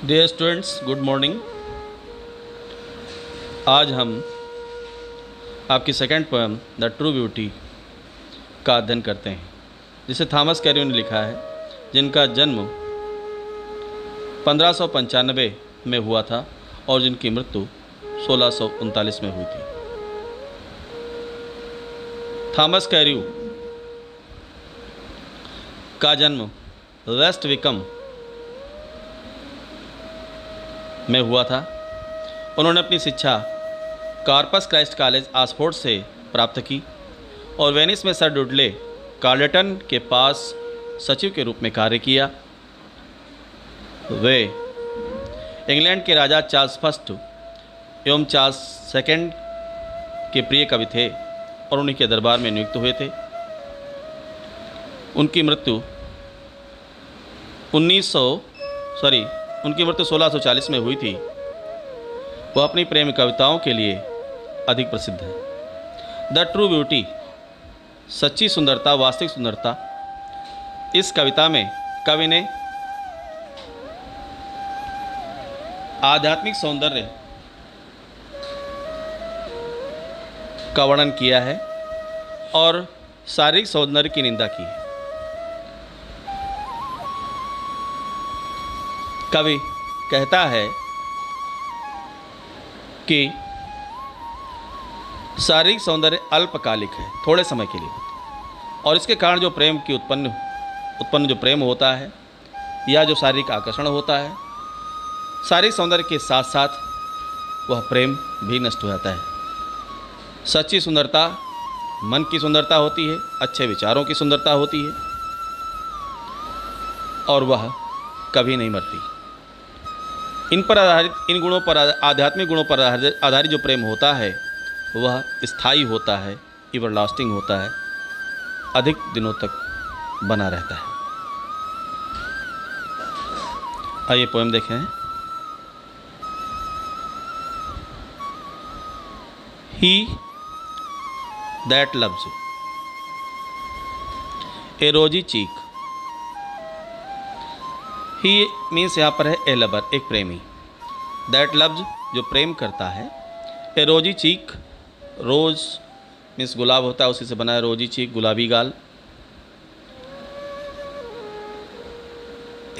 Dear students, good morning. आज हम आपकी second poem the true beauty का अध्ययन करते हैं, जिसे थॉमस कैरियो ने लिखा है, जिनका जन्म 1595 में हुआ था और जिनकी मृत्यु 1639 में हुई थी। थॉमस कैरियो का जन्म वेस्ट विकम में हुआ था। उन्होंने अपनी शिक्षा कार्पस क्राइस्ट कॉलेज ऑक्सफोर्ड से प्राप्त की और वेनिस में सर डुडले कार्लेटन के पास सचिव के रूप में कार्य किया। वे इंग्लैंड के राजा चार्ल्स फर्स्ट एवं चार्ल्स सेकंड के प्रिय कवि थे और उन्हीं के दरबार में नियुक्त हुए थे। उनकी मृत्यु 1640 में हुई थी। वह अपनी प्रेम कविताओं के लिए अधिक प्रसिद्ध है। द ट्रू ब्यूटी, सच्ची सुंदरता, वास्तविक सुंदरता, इस कविता में कवि ने आध्यात्मिक सौंदर्य का वर्णन किया है और शारीरिक सौंदर्य की निंदा की है। कवि कहता है कि शारीरिक सौंदर्य अल्पकालिक है, थोड़े समय के लिए होता है, और इसके कारण जो प्रेम की उत्पन्न जो प्रेम होता है या जो शारीरिक आकर्षण होता है, शारीरिक सौंदर्य के साथ साथ वह प्रेम भी नष्ट हो जाता है। सच्ची सुंदरता मन की सुंदरता होती है, अच्छे विचारों की सुंदरता होती है और वह कभी नहीं मरती। इन गुणों पर, आध्यात्मिक गुणों पर आधारित जो प्रेम होता है वह स्थायी होता है, एवरलास्टिंग होता है, अधिक दिनों तक बना रहता है। आइए पोएम देखें। ही दैट लव्स ए रोजी चीक। ही मीन्स यहाँ पर है ए लवर, एक प्रेमी। दैट लव्स, जो प्रेम करता है। ए रोजी चीक, रोज मीन्स गुलाब होता है, उसी से बना है रोजी चीक, गुलाबी गाल।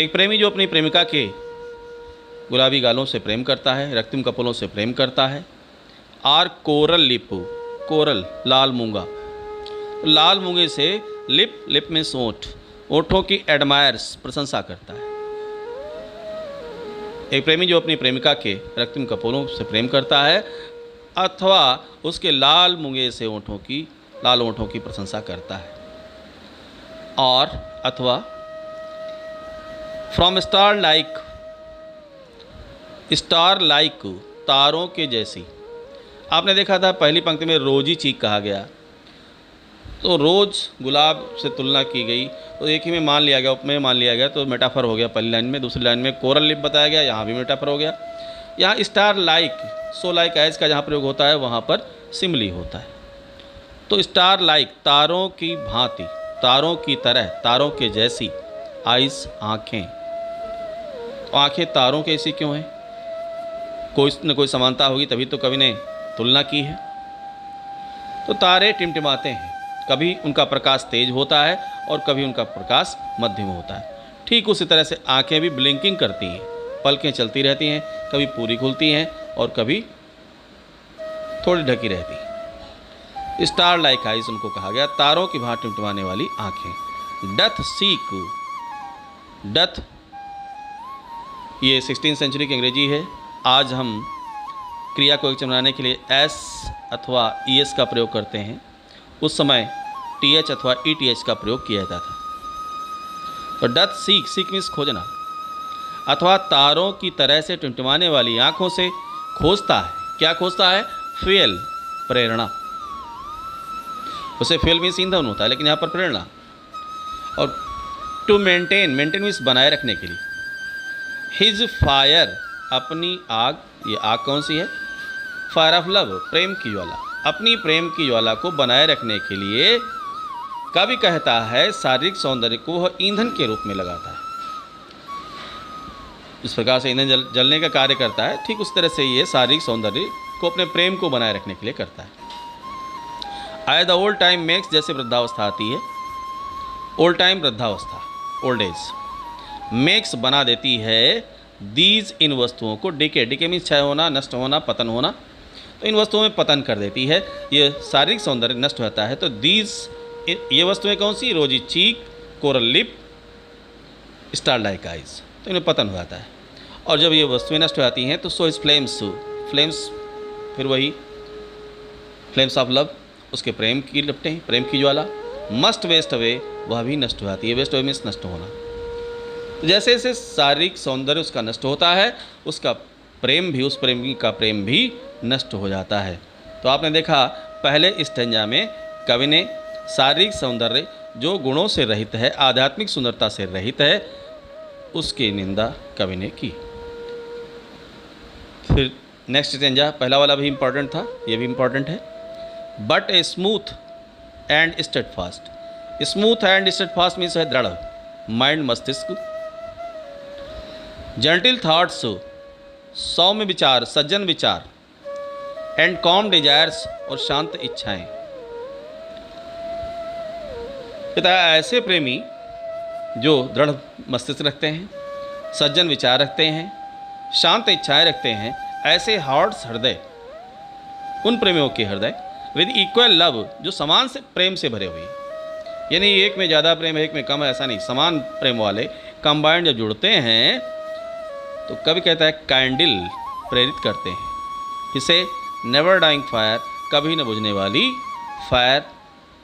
एक प्रेमी जो अपनी प्रेमिका के गुलाबी गालों से प्रेम करता है, रक्तिम कपोलों से प्रेम करता है। आर कोरल लिप, कोरल लाल मूंगा, लाल मूंगे से लिप, लिप में ओंठ, ओंठों की एडमायर्स प्रशंसा करता है। एक प्रेमी जो अपनी प्रेमिका के रक्तिम कपोलों से प्रेम करता है अथवा उसके लाल मूंगे से लाल ओंठों की प्रशंसा करता है। और अथवा फ्रॉम स्टार लाइक, तारों के जैसी। आपने देखा था पहली पंक्ति में रोजी चीक कहा गया, तो रोज गुलाब से तुलना की गई, तो एक ही में मान लिया गया, उपमेय मान लिया गया, तो मेटाफर हो गया पहली लाइन में। दूसरी लाइन में कोरल लिप बताया गया, यहाँ भी मेटाफर हो गया। यहाँ star like, so like as का जहाँ प्रयोग होता है वहाँ पर सिमली होता है। तो स्टार लाइक, तारों की भांति, तारों की तरह, तारों के जैसी। आइस, आँखें। तो आँखें तारों के ऐसी क्यों हैं? कोई न कोई समानता होगी, तभी तो कवि ने तुलना की है। तो तारे टिमटिमाते हैं, कभी उनका प्रकाश तेज होता है और कभी उनका प्रकाश मध्यम होता है। ठीक उसी तरह से आंखें भी ब्लिंकिंग करती हैं, पलकें चलती रहती हैं, कभी पूरी खुलती हैं और कभी थोड़ी ढकी रहती हैं। स्टार लाइक आइज उनको कहा गया, तारों की भांति टिमटिमाने वाली आंखें। डथ सीक, डथ ये 16वीं सेंचुरी की अंग्रेजी है। आज हम क्रिया को एक बनाने के लिए एस अथवा ईएस का प्रयोग करते हैं, उस समय टीएच अथवा ईटीएच का प्रयोग किया जाता था। तो डथ सीक, सीक मीन्स खोजना, अथवा तारों की तरह से टिमटिमाने वाली आंखों से खोजता है। क्या खोजता है? फ्यूल, प्रेरणा। उसे फ्यूल मीन्स ईंधन होता है, लेकिन यहाँ पर प्रेरणा। और टू मेंटेन, मेंटेन मीन्स बनाए रखने के लिए। हिज फायर, अपनी आग, ये आग कौन सी है? फायर ऑफ लव, प्रेम की ज्वाला। अपनी प्रेम की ज्वाला को बनाए रखने के लिए कवि कहता है शारीरिक सौंदर्य को वह ईंधन के रूप में लगाता है। जिस प्रकार से ईंधन जलने का कार्य करता है, ठीक उस तरह से ये शारीरिक सौंदर्य को अपने प्रेम को बनाए रखने के लिए करता है। As the old time makes, जैसे वृद्धावस्था आती है, ओल्ड टाइम वृद्धावस्था, ओल्ड एज, मेक्स बना देती है दीज, इन वस्तुओं को, डीके मीन्स क्षय होना, नष्ट होना, पतन होना, तो इन वस्तुओं में पतन कर देती है। ये शारीरिक सौंदर्य नष्ट होता है तो दीज, ये वस्तुएं कौन सी, rosy cheek, coral lip, star like eyes, तो इनमें पतन हो जाता है। और जब ये वस्तुएं नष्ट हो जाती हैं तो सो इज फ्लेम्स, फ्लेम्स फिर वही फ्लेम्स ऑफ लव, उसके प्रेम की लपटें, प्रेम की ज्वाला, मस्ट वेस्ट अवे, वह भी नष्ट हो जाती है। वेस्ट अवे मीन्स नष्ट होना। तो जैसे जैसे शारीरिक सौंदर्य उसका नष्ट होता है, उसका प्रेम भी, उस प्रेमी का प्रेम भी नष्ट हो जाता है। तो आपने देखा पहले स्टेंजा में कवि ने शारीरिक सौंदर्य जो गुणों से रहित है, आध्यात्मिक सुंदरता से रहित है, उसकी निंदा कवि ने की। फिर नेक्स्ट स्टेंजा, पहला वाला भी इम्पॉर्टेंट था, ये भी इम्पॉर्टेंट है। But a smooth and steadfast, smooth and steadfast means है दृढ़ माइंड, मस्तिष्क, जेंटिल थॉट्स, सौम्य विचार, सज्जन विचार, एंड कॉम डिजायर्स, और शांत इच्छाएं। बताया ऐसे प्रेमी जो दृढ़ मस्तिष्क रखते हैं, सज्जन विचार रखते हैं, शांत इच्छाएं रखते हैं, ऐसे हार्ट्स, हृदय, उन प्रेमियों के हृदय विद इक्वल लव, जो समान से प्रेम से भरे हुए, यानी एक में ज़्यादा प्रेम है, एक में कम है, ऐसा नहीं, समान प्रेम वाले कंबाइंड जब जुड़ते हैं तो कभी कहता है कैंडल, प्रेरित करते हैं इसे, नेवर डाइंग फायर, कभी न बुझने वाली फायर,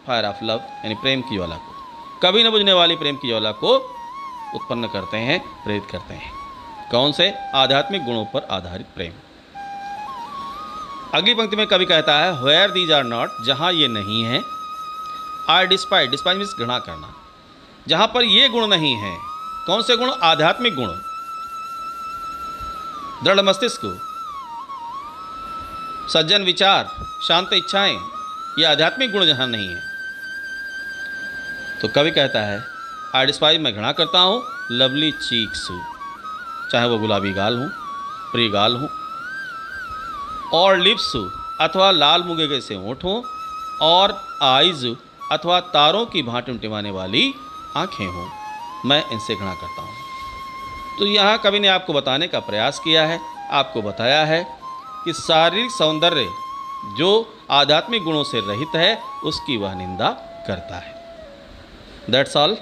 फायर ऑफ लव, यानी प्रेम की ज्वाला को, कभी न बुझने वाली प्रेम की ज्वाला को उत्पन्न करते हैं, प्रेरित करते हैं। कौन से, आध्यात्मिक गुणों पर आधारित प्रेम। अगली पंक्ति में कवि कहता है वेयर दीज आर नॉट, जहाँ ये नहीं है, आई डिस्पाइट, डिस्पाइट मीन्स घृणा करना, जहाँ पर ये गुण नहीं है। कौन से गुण, आध्यात्मिक गुण, दृढ़ मस्तिष्क, सज्जन विचार, शांत इच्छाएं, ये आध्यात्मिक गुण जहाँ नहीं है तो कवि कहता है आई डिस्पाइज, मैं घृणा करता हूँ, लवली चीक्स, चाहे वो गुलाबी गाल हों, प्रिय गाल हों, और लिप्स, अथवा लाल मुगे के से होंठ हों, और आइज, अथवा तारों की भांति टिमटिमाने वाली आँखें हों, मैं इनसे घृणा करता हूँ। तो यहाँ कवि ने आपको बताने का प्रयास किया है, आपको बताया है कि शारीरिक सौंदर्य जो आध्यात्मिक गुणों से रहित है उसकी वह निंदा करता है। That's all.